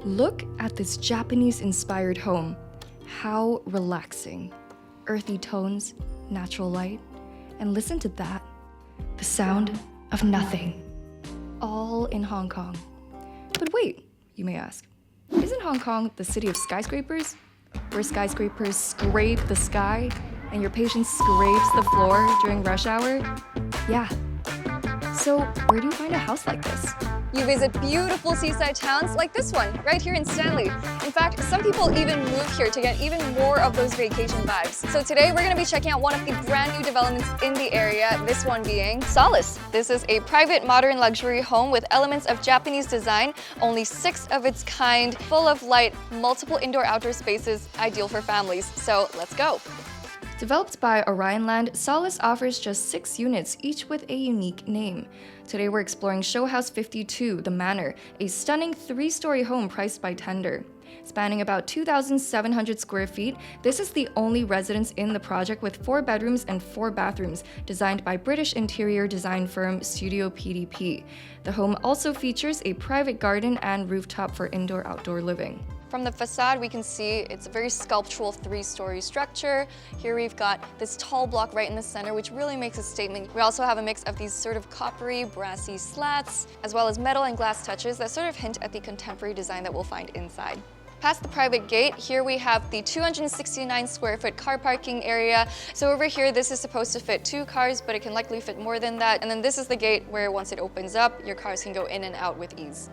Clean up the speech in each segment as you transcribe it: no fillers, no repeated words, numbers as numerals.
Look at this Japanese-inspired home. How relaxing. Earthy tones, natural light, and listen to that. The sound of nothing. All in Hong Kong. But wait, you may ask, isn't Hong Kong the city of skyscrapers? Where skyscrapers scrape the sky and your patient scrapes the floor during rush hour? Yeah. So where do you find a house like this? You visit beautiful seaside towns like this one, right here in Stanley. In fact, some people even move here to get even more of those vacation vibes. So today we're going to be checking out one of the brand new developments in the area, this one being Solace. This is a private modern luxury home with elements of Japanese design, only 6 of its kind, full of light, multiple indoor-outdoor spaces, ideal for families. So let's go. Developed by Orion Land, Solace offers just 6 units, each with a unique name. Today we're exploring Show House 52, The Manor, a stunning 3-story home priced by tender. Spanning about 2,700 square feet, this is the only residence in the project with 4 bedrooms and 4 bathrooms, designed by British interior design firm Studio PDP. The home also features a private garden and rooftop for indoor-outdoor living. From the facade, we can see it's a very sculptural 3-story structure. Here we've got this tall block right in the center, which really makes a statement. We also have a mix of these sort of coppery, brassy slats, as well as metal and glass touches that sort of hint at the contemporary design that we'll find inside. Past the private gate, here we have the 269 square foot car parking area. So over here, this is supposed to fit 2 cars, but it can likely fit more than that. And then this is the gate where once it opens up, your cars can go in and out with ease.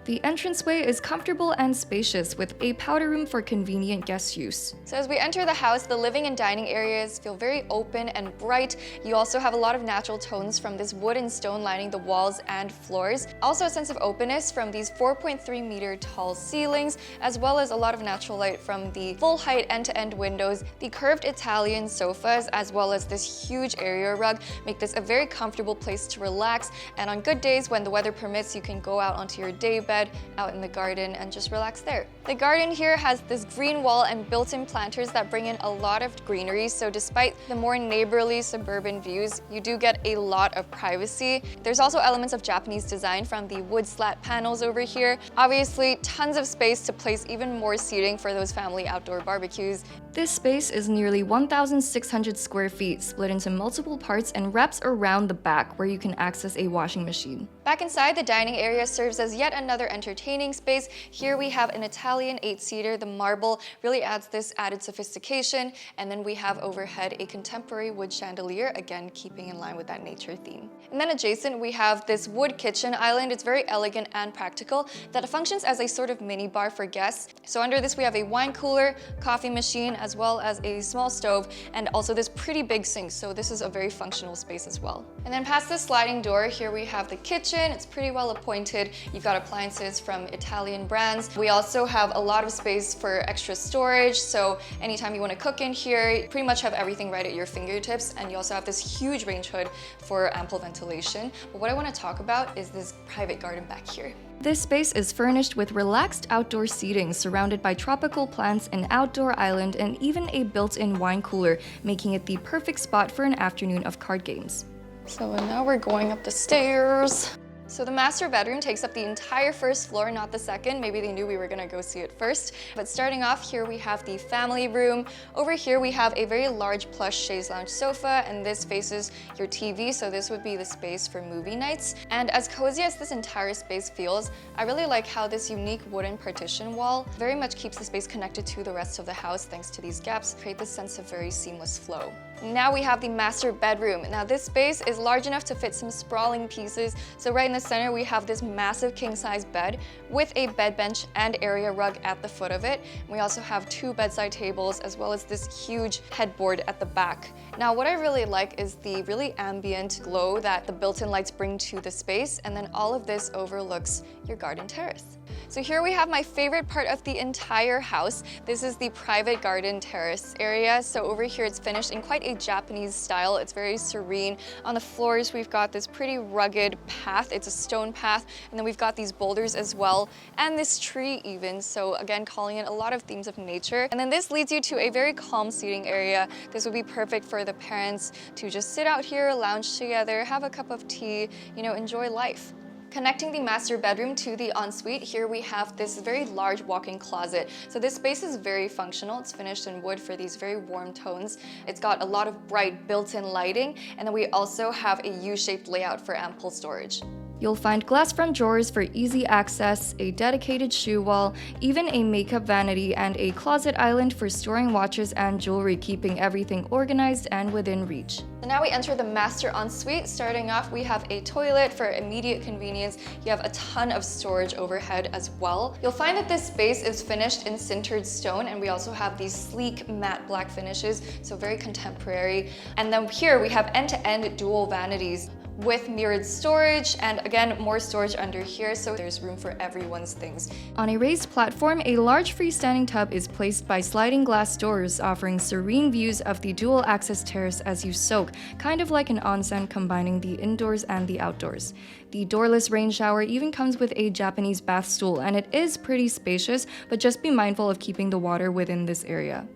The entranceway is comfortable and spacious with a powder room for convenient guest use. So as we enter the house, the living and dining areas feel very open and bright. You also have a lot of natural tones from this wood and stone lining the walls and floors. Also a sense of openness from these 4.3 meter tall ceilings, as well as a lot of natural light from the full height end-to-end windows. The curved Italian sofas, as well as this huge area rug, make this a very comfortable place to relax. And on good days when the weather permits, you can go out onto your day bed out in the garden and just relax there. The garden here has this green wall and built-in planters that bring in a lot of greenery, so despite the more neighborly suburban views, you do get a lot of privacy. There's also elements of Japanese design from the wood slat panels over here. Obviously, tons of space to place even more seating for those family outdoor barbecues. This space is nearly 1,600 square feet, split into multiple parts and wraps around the back where you can access a washing machine. Back inside, the dining area serves as yet another entertaining space. Here we have an Italian 8-seater. The marble really adds this added sophistication. And then we have overhead a contemporary wood chandelier, again keeping in line with that nature theme. And then adjacent, we have this wood kitchen island. It's very elegant and practical that functions as a sort of mini bar for guests. So under this, we have a wine cooler, coffee machine, as well as a small stove, and also this pretty big sink. So this is a very functional space as well. And then past the sliding door, here we have the kitchen. It's pretty well appointed. You've got appliances from Italian brands. We also have a lot of space for extra storage. So anytime you want to cook in here, you pretty much have everything right at your fingertips. And you also have this huge range hood for ample ventilation. But what I want to talk about is this private garden back here. This space is furnished with relaxed outdoor seating surrounded by tropical plants, an outdoor island, and even a built-in wine cooler, making it the perfect spot for an afternoon of card games. So now we're going up the stairs. So the master bedroom takes up the entire first floor, not the second. Maybe they knew we were gonna go see it first. But starting off, here we have the family room. Over here we have a very large plush chaise lounge sofa, and this faces your TV, so this would be the space for movie nights. And as cozy as this entire space feels, I really like how this unique wooden partition wall very much keeps the space connected to the rest of the house thanks to these gaps, create this sense of very seamless flow. Now we have the master bedroom. Now this space is large enough to fit some sprawling pieces. So right in the center, we have this massive king-size bed with a bed bench and area rug at the foot of it. We also have 2 bedside tables as well as this huge headboard at the back. Now what I really like is the really ambient glow that the built-in lights bring to the space, and then all of this overlooks your garden terrace. So here we have my favorite part of the entire house. This is the private garden terrace area. So over here it's finished in quite a Japanese style. It's very serene. On the floors we've got this pretty rugged path. It's a stone path, and then we've got these boulders as well, and this tree even. So again, calling in a lot of themes of nature. And then this leads you to a very calm seating area. This would be perfect for the parents to just sit out here, lounge together, have a cup of tea, enjoy life. Connecting the master bedroom to the ensuite, here we have this very large walk-in closet. So this space is very functional. It's finished in wood for these very warm tones. It's got a lot of bright built-in lighting, and then we also have a U-shaped layout for ample storage. You'll find glass front drawers for easy access, a dedicated shoe wall, even a makeup vanity, and a closet island for storing watches and jewelry, keeping everything organized and within reach. So now we enter the master ensuite. Starting off, we have a toilet for immediate convenience. You have a ton of storage overhead as well. You'll find that this space is finished in sintered stone, and we also have these sleek matte black finishes, so very contemporary. And then here we have end-to-end dual vanities with mirrored storage, and again, more storage under here, so there's room for everyone's things. On a raised platform, a large freestanding tub is placed by sliding glass doors, offering serene views of the dual-access terrace as you soak, kind of like an onsen combining the indoors and the outdoors. The doorless rain shower even comes with a Japanese bath stool, and it is pretty spacious, but just be mindful of keeping the water within this area.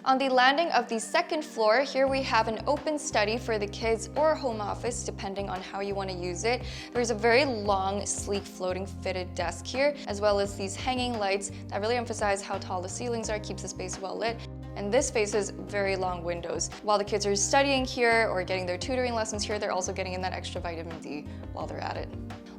On the landing of the second floor, here we have an open study for the kids or home office, depending on how you want to use it. There's a very long, sleek, floating fitted desk here, as well as these hanging lights that really emphasize how tall the ceilings are, keeps the space well lit. And this faces very long windows. While the kids are studying here or getting their tutoring lessons here, they're also getting in that extra vitamin D while they're at it.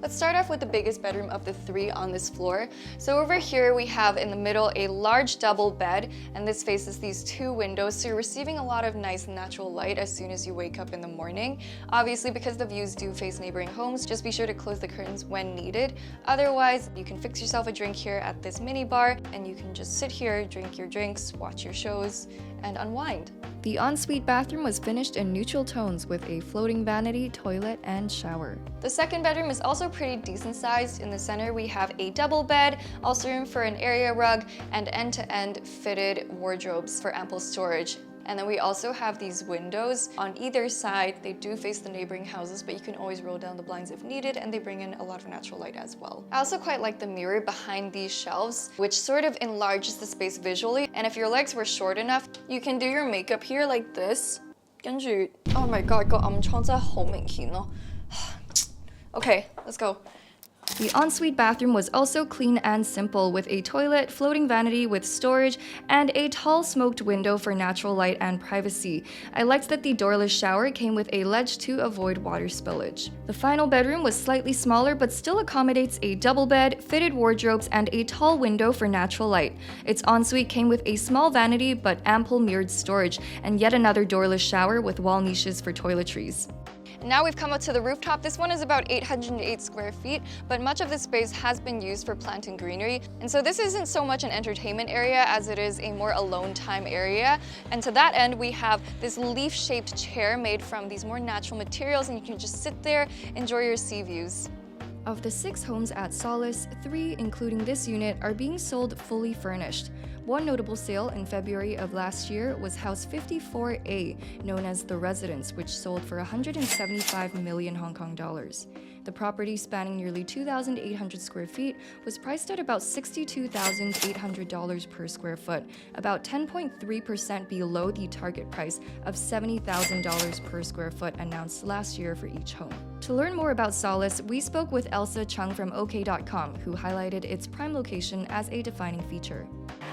Let's start off with the biggest bedroom of the three on this floor. So over here we have in the middle a large double bed, and this faces these two windows, so you're receiving a lot of nice natural light as soon as you wake up in the morning. Obviously, because the views do face neighboring homes, just be sure to close the curtains when needed. Otherwise, you can fix yourself a drink here at this mini bar, and you can just sit here, drink your drinks, watch your shows, and unwind. The ensuite bathroom was finished in neutral tones with a floating vanity, toilet, and shower. The second bedroom is also pretty decent sized. In the center, we have a double bed, also room for an area rug, and end-to-end fitted wardrobes for ample storage. And then we also have these windows on either side. They do face the neighboring houses, but you can always roll down the blinds if needed, and they bring in a lot of natural light as well. I also quite like the mirror behind these shelves, which sort of enlarges the space visually. And if your legs were short enough, you can do your makeup here like this. 跟住 Oh my god, 個暗瘡真係好明顯咯。Okay, let's go. The ensuite bathroom was also clean and simple, with a toilet, floating vanity with storage, and a tall smoked window for natural light and privacy. I liked that the doorless shower came with a ledge to avoid water spillage. The final bedroom was slightly smaller, but still accommodates a double bed, fitted wardrobes, and a tall window for natural light. Its ensuite came with a small vanity but ample mirrored storage, and yet another doorless shower with wall niches for toiletries. Now we've come up to the rooftop. This one is about 808 square feet, but much of the space has been used for plant and greenery. And so this isn't so much an entertainment area as it is a more alone time area. And to that end, we have this leaf-shaped chair made from these more natural materials, and you can just sit there, enjoy your sea views. Of the 6 homes at Solace, 3, including this unit, are being sold fully furnished. One notable sale in February of last year was House 54A, known as The Residence, which sold for 175 million Hong Kong dollars. The property, spanning nearly 2,800 square feet, was priced at about $62,800 per square foot, about 10.3% below the target price of $70,000 per square foot announced last year for each home. To learn more about Solace, we spoke with Elsa Chung from OK.com, who highlighted its prime location as a defining feature.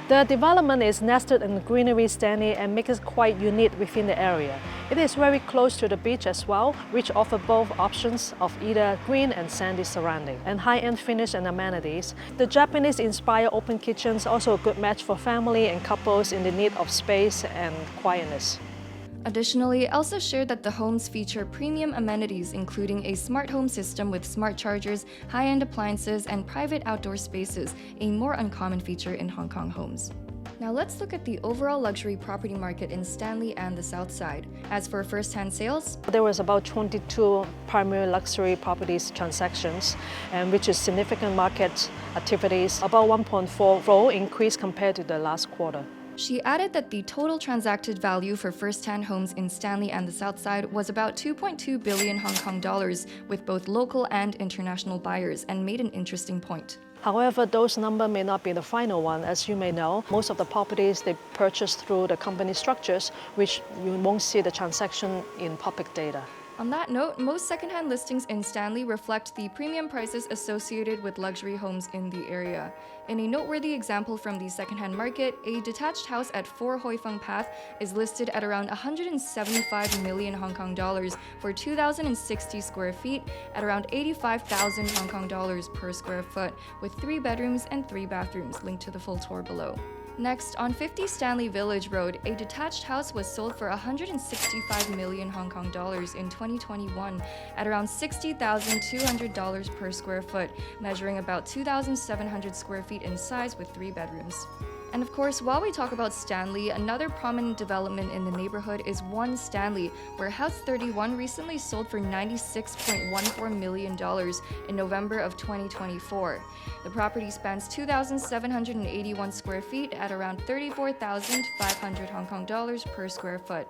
The development is nested in greenery Stanley and makes it quite unique within the area. It is very close to the beach as well, which offer both options of either green and sandy surrounding, and high-end finish and amenities. The Japanese-inspired open kitchens also a good match for family and couples in the need of space and quietness. Additionally, Elsa shared that the homes feature premium amenities, including a smart home system with smart chargers, high-end appliances, and private outdoor spaces, a more uncommon feature in Hong Kong homes. Now let's look at the overall luxury property market in Stanley and the South Side. As for first-hand sales, there was about 22 primary luxury properties transactions, and which is significant market activities, about 1.4-fold increase compared to the last quarter. She added that the total transacted value for first-hand homes in Stanley and the South Side was about 2.2 billion Hong Kong dollars, with both local and international buyers, and made an interesting point. However, those numbers may not be the final one. As you may know, most of the properties they purchase through the company structures, which you won't see the transaction in public data. On that note, most secondhand listings in Stanley reflect the premium prices associated with luxury homes in the area. In a noteworthy example from the secondhand market, a detached house at 4 Hoi Fong Path is listed at around 175 million Hong Kong dollars for 2,060 square feet at around 85,000 Hong Kong dollars per square foot, with 3 bedrooms and 3 bathrooms, linked to the full tour below. Next, on 50 Stanley Village Road, a detached house was sold for 165 million Hong Kong dollars in 2021 at around $60,200 per square foot, measuring about 2,700 square feet in size with 3 bedrooms. And of course, while we talk about Stanley, another prominent development in the neighborhood is 1 Stanley, where House 31 recently sold for $96.14 million in November of 2024. The property spans 2,781 square feet at around 34,500 Hong Kong dollars per square foot.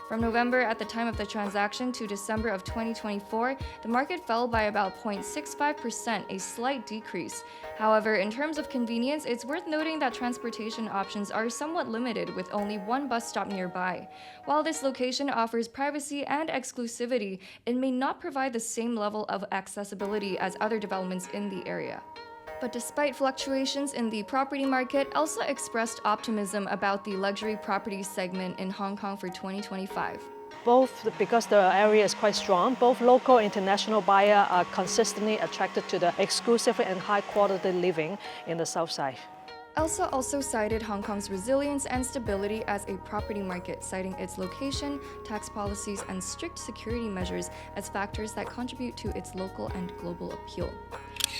From November at the time of the transaction to December of 2024, the market fell by about 0.65%, a slight decrease. However, in terms of convenience, it's worth noting that transportation options are somewhat limited with only 1 bus stop nearby. While this location offers privacy and exclusivity, it may not provide the same level of accessibility as other developments in the area. But despite fluctuations in the property market, Elsa expressed optimism about the luxury property segment in Hong Kong for 2025. Both because the area is quite strong, both local and international buyers are consistently attracted to the exclusive and high quality living in the south side. Elsa also cited Hong Kong's resilience and stability as a property market, citing its location, tax policies, and strict security measures as factors that contribute to its local and global appeal.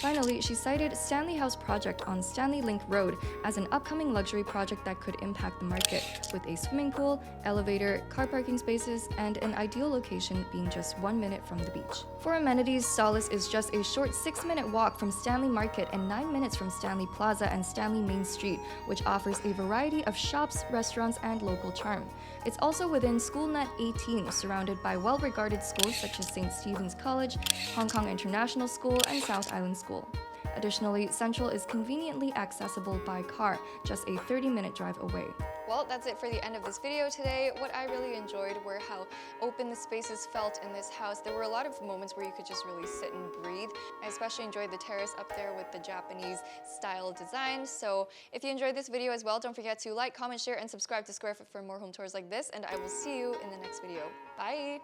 Finally, she cited Stanley House project on Stanley Link Road as an upcoming luxury project that could impact the market, with a swimming pool, elevator, car parking spaces, and an ideal location being just 1 minute from the beach. For amenities, Solace is just a short 6-minute walk from Stanley Market and 9 minutes from Stanley Plaza and Stanley Main Street, which offers a variety of shops, restaurants, and local charm. It's also within SchoolNet 18, surrounded by well-regarded schools such as St. Stephen's College, Hong Kong International School, and South Island School. Additionally, Central is conveniently accessible by car, just a 30-minute drive away. Well, that's it for the end of this video today. What I really enjoyed were how open the spaces felt in this house. There were a lot of moments where you could just really sit and breathe. I especially enjoyed the terrace up there with the Japanese style design. So if you enjoyed this video as well, don't forget to like, comment, share, and subscribe to Squarefoot for more home tours like this. And I will see you in the next video. Bye!